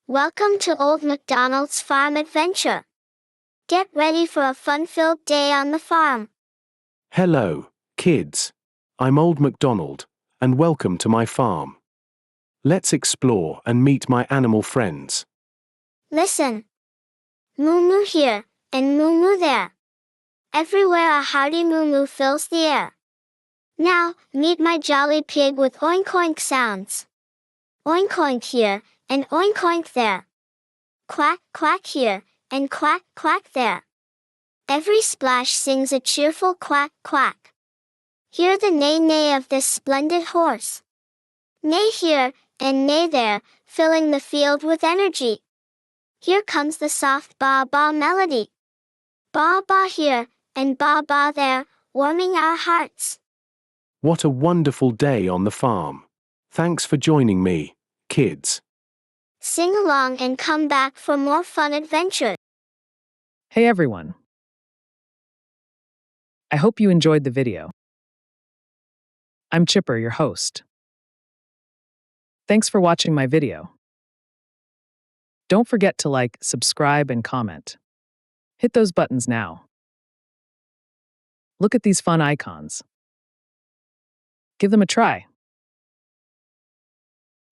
Welcome to Old MacDonald's farm adventure. Get ready for a fun-filled day on the farm. Hello, kids. I'm Old MacDonald, and welcome to my farm. Let's explore and meet my animal friends. Listen. Moo-moo here, and moo-moo there. Everywhere a hearty moo-moo fills the air. Now, meet my jolly pig with oink-oink sounds. Oink-oink here, and oink-oink there. Quack, quack here, and quack, quack there. Every splash sings a cheerful quack, quack. Hear the neigh-neigh of this splendid horse. Neigh here, and neigh there, filling the field with energy. Here comes the soft baa-baa melody. Baa-baa here, and baa-baa there, warming our hearts. What a wonderful day on the farm. Thanks for joining me, kids. Sing along and come back for more fun adventures. Hey everyone. I hope you enjoyed the video. I'm Chipper, your host. Thanks for watching my video. Don't forget to like, subscribe, and comment. Hit those buttons now. Look at these fun icons. Give them a try.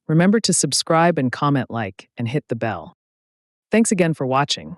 Remember to subscribe and comment, like, and hit the bell. Thanks again for watching.